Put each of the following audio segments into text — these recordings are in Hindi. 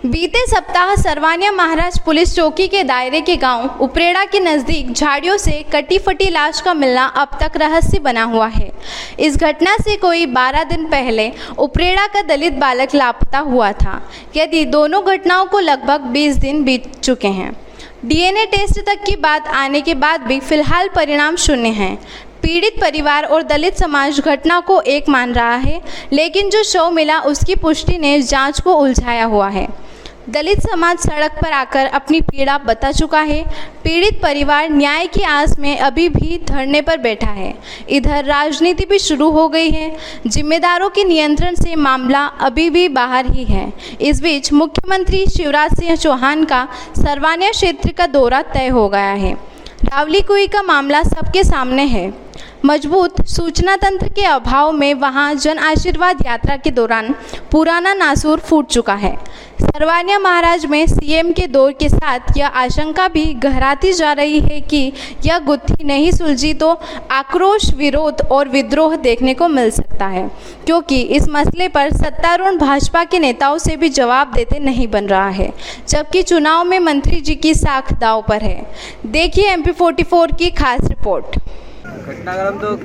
बीते सप्ताह सरवानिया महाराज पुलिस चौकी के दायरे के गांव उपरेड़ा के नज़दीक झाड़ियों से कटी फटी लाश का मिलना अब तक रहस्य बना हुआ है। इस घटना से कोई 12 दिन पहले उपरेड़ा का दलित बालक लापता हुआ था। यदि दोनों घटनाओं को लगभग 20 दिन बीत चुके हैं। डीएनए टेस्ट तक की बात आने के बाद भी फिलहाल परिणाम शून्य हैं। पीड़ित परिवार और दलित समाज घटना को एक मान रहा है, लेकिन जो शव मिला उसकी पुष्टि ने जांच को उलझाया हुआ है। दलित समाज सड़क पर आकर अपनी पीड़ा बता चुका है। पीड़ित परिवार न्याय की आस में अभी भी धरने पर बैठा है। इधर राजनीति भी शुरू हो गई है। जिम्मेदारों के नियंत्रण से मामला अभी भी बाहर ही है। इस बीच मुख्यमंत्री शिवराज सिंह चौहान का सरवानिया क्षेत्र का दौरा तय हो गया है। रावली कुई का मामला सबके सामने है। मजबूत सूचना तंत्र के अभाव में वहां जन आशीर्वाद यात्रा के दौरान पुराना नासूर फूट चुका है। सरवानिया महाराज में सीएम के दौर के साथ यह आशंका भी गहराती जा रही है कि यह गुत्थी नहीं सुलझी तो आक्रोश, विरोध और विद्रोह देखने को मिल सकता है, क्योंकि इस मसले पर सत्तारूढ़ भाजपा के नेताओं से भी जवाब देते नहीं बन रहा है, जबकि चुनाव में मंत्री जी की साख दांव पर है। देखिए MP44 की खास रिपोर्ट। घटनाक्रम तो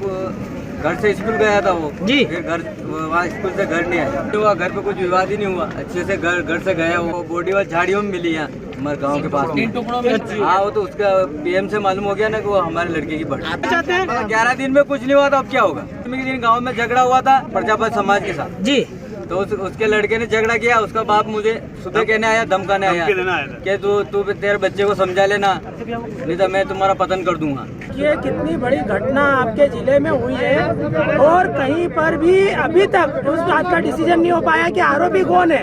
घर से स्कूल गया था वो जी, फिर घर वहाँ स्कूल से घर नहीं आया, तो वहाँ घर पे कुछ विवाद ही नहीं हुआ। अच्छे से घर से गया, वो बॉडी वाली झाड़ियों में मिली यहाँ हमारे गांव के पास में। हाँ, वो तो उसका PM से मालूम हो गया ना कि वो हमारे लड़के की बड़ी 11 दिन में कुछ नहीं हुआ था। अब क्या होगा? दिन गाँव में झगड़ा हुआ था प्रजापति समाज के साथ जी, तो उसके लड़के ने झगड़ा किया। उसका बाप मुझे सुबह कहने आया, धमकाने आया कि तू तेरे बच्चे को समझा लेना, नहीं तो मैं तुम्हारा पतन कर दूंगा। ये कितनी बड़ी घटना आपके जिले में हुई है और कहीं पर भी अभी तक उस बात का डिसीजन नहीं हो पाया कि आरोपी कौन है।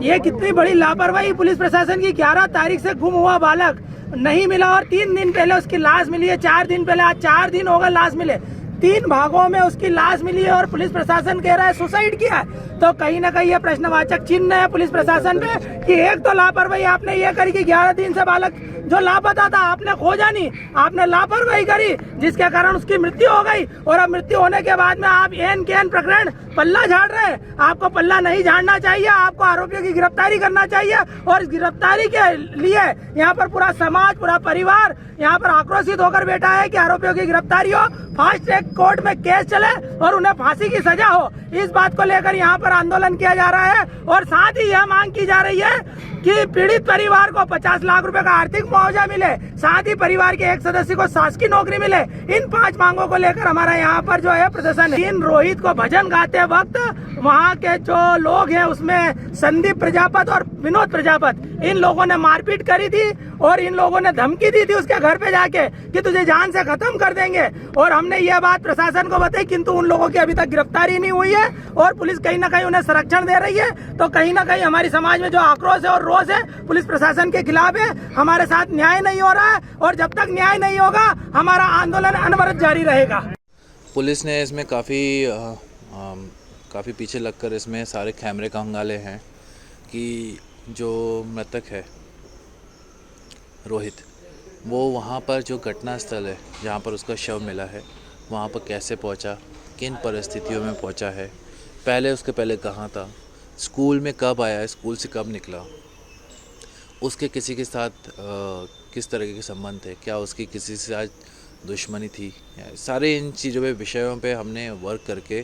ये कितनी बड़ी लापरवाही पुलिस प्रशासन की। 11 तारीख से गुम हुआ बालक नहीं मिला और 3 दिन पहले उसकी लाश मिली है। 4 दिन पहले, आज 4 दिन हो गए लाश मिले। 3 भागों में उसकी लाश मिली है और पुलिस प्रशासन कह रहा है सुसाइड किया है। तो कहीं ना कहीं ये प्रश्नवाचक चिन्ह है पुलिस प्रशासन पे कि एक तो लापरवाही आपने ये करी कि 11 दिन से बालक जो लापता था आपने खोजा नहीं, आपने लापरवाही करी जिसके कारण उसकी मृत्यु हो गई। और अब मृत्यु होने के बाद में आप एन के एन प्रकरण पल्ला झाड़ रहे हैं। आपको पल्ला नहीं झाड़ना चाहिए, आपको आरोपियों की गिरफ्तारी करना चाहिए। और इस गिरफ्तारी के लिए यहाँ पर पूरा समाज, पूरा परिवार यहाँ पर आक्रोशित होकर बैठा है कि आरोपियों की गिरफ्तारी हो, फास्ट ट्रैक कोर्ट में केस चले और उन्हें फांसी की सजा हो। इस बात को लेकर यहाँ पर आंदोलन किया जा रहा है और साथ ही यह मांग की जा रही है कि पीड़ित परिवार को 50 लाख रुपए का आर्थिक मुआवजा मिले, साथ ही परिवार के एक सदस्य को शासकीय नौकरी मिले। इन 5 मांगों को लेकर हमारा यहाँ पर जो है प्रदर्शन है। इन रोहित को भजन गाते वक्त वहाँ के जो लोग हैं उसमें संदीप प्रजापत और विनोद प्रजापत, इन लोगों ने मारपीट करी थी और इन लोगों ने धमकी दी थी उसके घर पे जाके कि तुझे जान से खत्म कर देंगे। और हमने ये बात प्रशासन को बताई, किंतु उन लोगों की अभी तक गिरफ्तारी नहीं हुई है और पुलिस कहीं ना कहीं उन्हें संरक्षण दे रही है। तो कहीं ना कहीं हमारी समाज में जो आक्रोश है और रोष है पुलिस प्रशासन के खिलाफ है। हमारे साथ न्याय नहीं हो रहा है और जब तक न्याय नहीं होगा हमारा आंदोलन अनवरत जारी रहेगा। पुलिस ने इसमें काफ़ी पीछे लगकर इसमें सारे कैमरे खंगाले हैं कि जो मृतक है रोहित, वो वहाँ पर जो घटना स्थल है जहाँ पर उसका शव मिला है वहाँ पर कैसे पहुँचा, किन परिस्थितियों में पहुँचा है, उसके पहले कहाँ था, स्कूल में कब आया, स्कूल से कब निकला, उसके किसी के साथ किस तरह के संबंध थे, क्या उसकी किसी से आज दुश्मनी थी। सारे इन चीज़ों पे विषयों पे हमने वर्क करके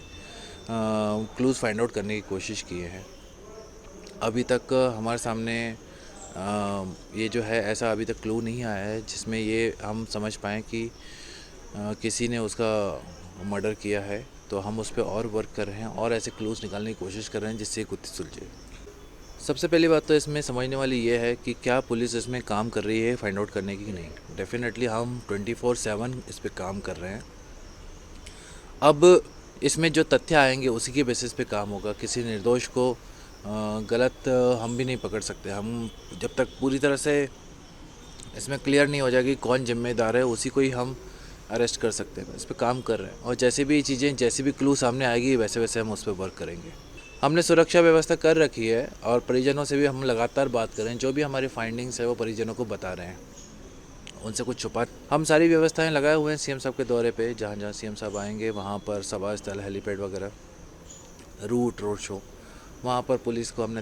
क्लूज़ फाइंड आउट करने की कोशिश किए हैं। अभी तक हमारे सामने ये जो है ऐसा अभी तक क्लू नहीं आया है जिसमें ये हम समझ पाएँ कि किसी ने उसका मर्डर किया है। तो हम उस पर और वर्क कर रहे हैं और ऐसे क्लूज़ निकालने की कोशिश कर रहे हैं जिससे गुत्थी सुलझे। सबसे पहली बात तो इसमें समझने वाली ये है कि क्या पुलिस इसमें काम कर रही है फाइंड आउट करने की नहीं। डेफिनेटली हम 24/7 इस पर काम कर रहे हैं। अब इसमें जो तथ्य आएंगे उसी के बेसिस पे काम होगा। किसी निर्दोष को गलत हम भी नहीं पकड़ सकते। हम जब तक पूरी तरह से इसमें क्लियर नहीं हो जाएगी कौन जिम्मेदार है, उसी को ही हम अरेस्ट कर सकते हैं। इस पर काम कर रहे हैं और जैसे भी चीज़ें, जैसे भी क्लू सामने आएगी वैसे वैसे हम उस पर वर्क करेंगे। हमने सुरक्षा व्यवस्था कर रखी है और परिजनों से भी हम लगातार बात कर रहे हैं। जो भी हमारी फाइंडिंग्स है वो परिजनों को बता रहे हैं, उनसे कुछ छुपा। हम सारी व्यवस्थाएं लगाए हुए हैं सीएम साहब के दौरे पे। जहाँ जहाँ सीएम साहब आएंगे वहाँ पर सभा स्थल, हेलीपैड वगैरह, रोड शो, वहाँ पर पुलिस को हमने